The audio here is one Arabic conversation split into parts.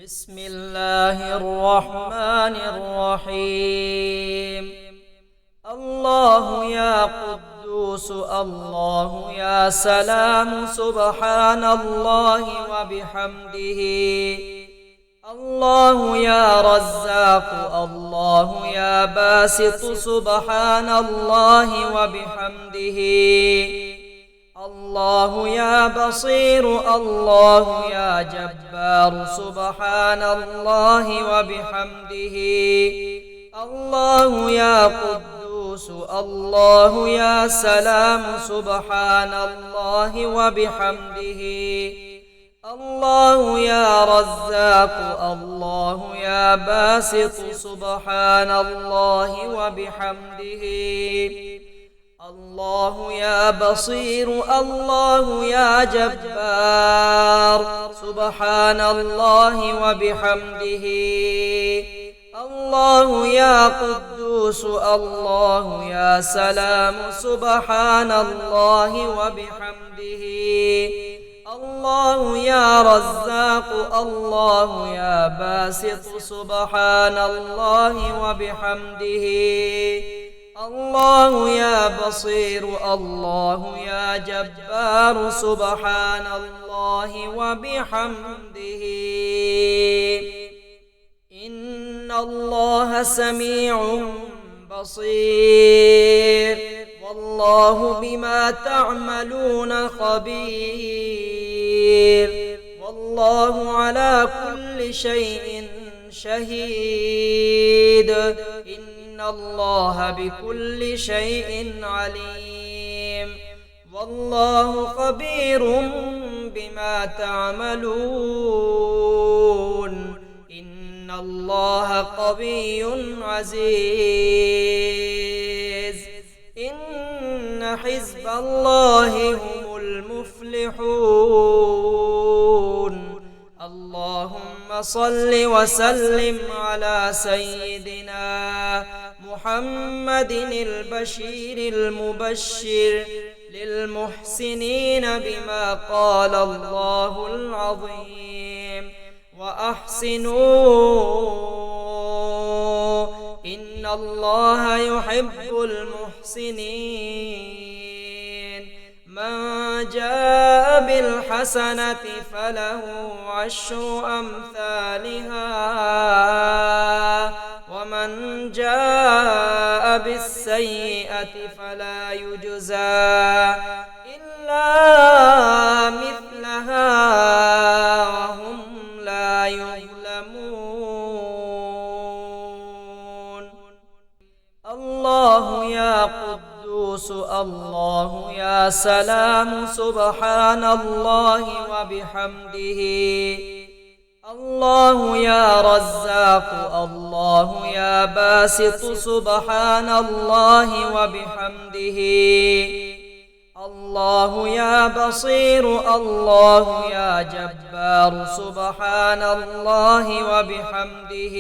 بسم الله الرحمن الرحيم. الله يا قدوس، الله يا سلام، سبحان الله وبحمده. الله يا رزاق، الله يا باسط، سبحان الله وبحمده. الله يا بصير، الله يا جبار، سبحان الله وبحمده. الله يا قدوس، الله يا سلام، سبحان الله وبحمده. الله يا رزاق، الله يا باسط، سبحان الله وبحمده. الله يا بصير، الله يا جبار، سبحان الله وبحمده. الله يا قدوس، الله يا سلام، سبحان الله وبحمده. الله يا رزاق، الله يا باسط، سبحان الله وبحمده. الله يا بصير، الله يا جبار، سبحان الله وبحمده. إن الله سميع بصير، والله بما تعملون خبير، والله على كل شيء شهيد. إن الله بكل شيء عليم، والله خبير بما تعملون. إن الله قوي عزيز. إن حزب الله هم المفلحون. اللهم صل وسلم على سيدنا محمد البشير المبشر للمحسنين بما قال الله العظيم. وأحسنوا إن الله يحب المحسنين. من جاء بالحسنة فله عشر أمثالها، ومن جاء بالسيئة فلا يجزى إلا مثلها وهم لا يظلمون. الله يا قدوس، الله يا سلام، سبحان الله وبحمده. الله يا رزاق، الله يا باسط، سبحان الله وبحمده. الله يا بصير، الله يا جبار، سبحان الله وبحمده.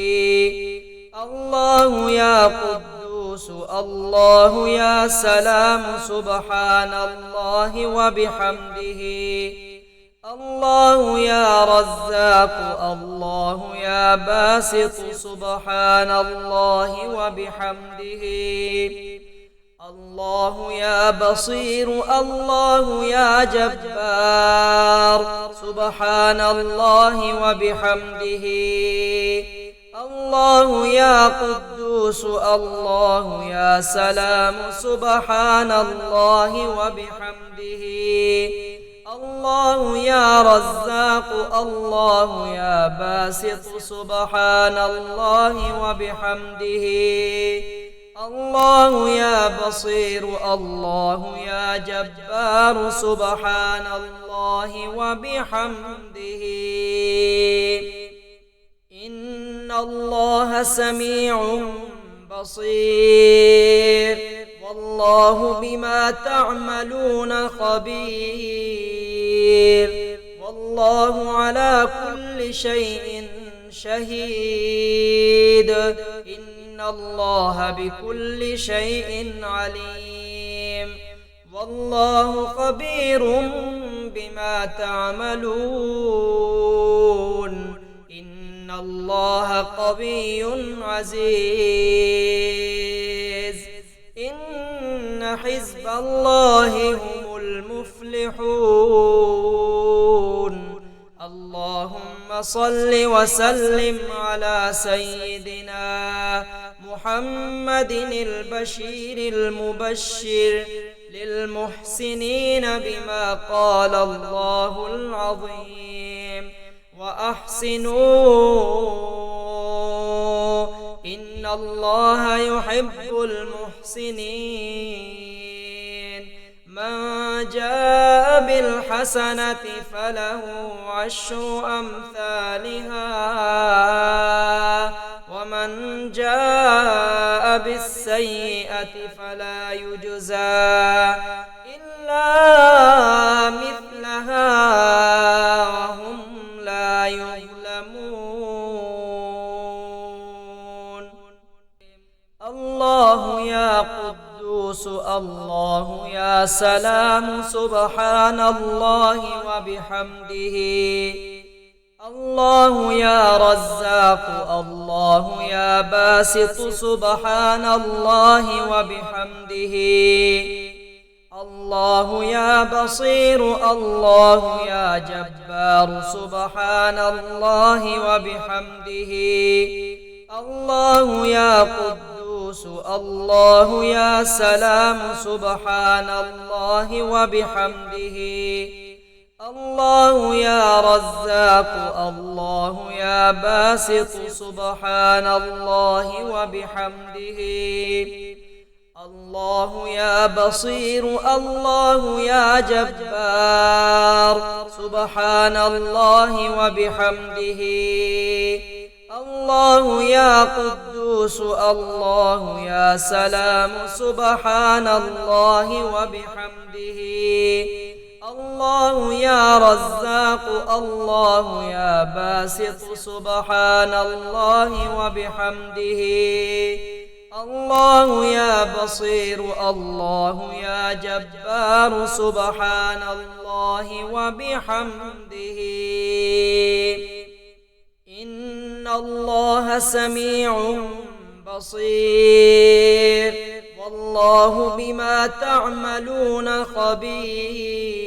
الله يا قدوس، الله يا سلام، سبحان الله وبحمده. الله يا رزاق، الله يا باسط، سبحان الله وبحمده. الله يا بصير، الله يا جبار، سبحان الله وبحمده. الله يا قدوس، الله يا سلام، سبحان الله وبحمده. الله يا رزاق، الله يا باسط، سبحان الله وبحمده. الله يا بصير، الله يا جبار، سبحان الله وبحمده. إن الله سميع بصير، والله بما تعملون خبير، والله على كل شيء شهيد. إن الله بكل شيء عليم، والله خبير بما تعملون. إن الله قوي عزيز إن حزب الله هم المفلحون اللهم صل وسلم على سيدنا محمد البشير المبشر للمحسنين بما قال الله العظيم وأحسنوا إن الله يحب المحسنين من جاء بالحسنة فله عشر أمثالها ومن جاء بالسيئة فلا يجزى إلا مثلها وهم لا يظلمون الله يا قدوس الله يا سلام سبحان الله وبحمده الله يا رزاق الله يا باسط سبحان الله وبحمده الله يا بصير الله يا جبار سبحان الله وبحمده الله يا قدوس الله يا سلام سبحان الله وبحمده الله يا رزاق الله يا باسط سبحان الله وبحمده الله يا بصير الله يا جبار سبحان الله وبحمده الله يا قدوس الله يا سلام سبحان الله وبحمده الله يا رزاق الله يا باسط سبحان الله وبحمده الله يا بصير الله يا جبار سبحان الله وبحمده إن الله سميع بصير والله بما تعملون خبير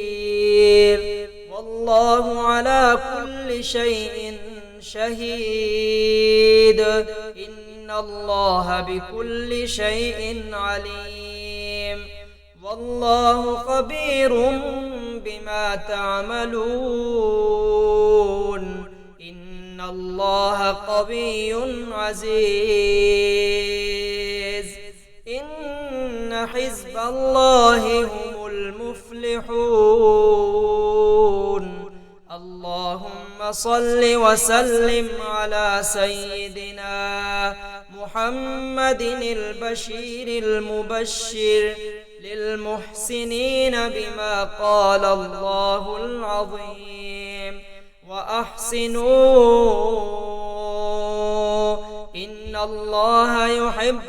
والله على كل شيء شهيد إن الله بكل شيء عليم والله خبير بما تعملون إن الله قوي عزيز إن حزب الله هم المفلحون اللهم صل وسلم على سيدنا محمد البشير المبشر للمحسنين بما قال الله العظيم وأحسنوا إن الله يحب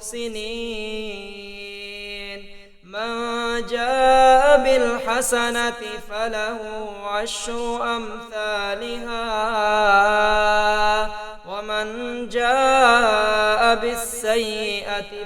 المحسنين من جاء بالحسنة فله عشر أمثالها ومن جاء بالسيئة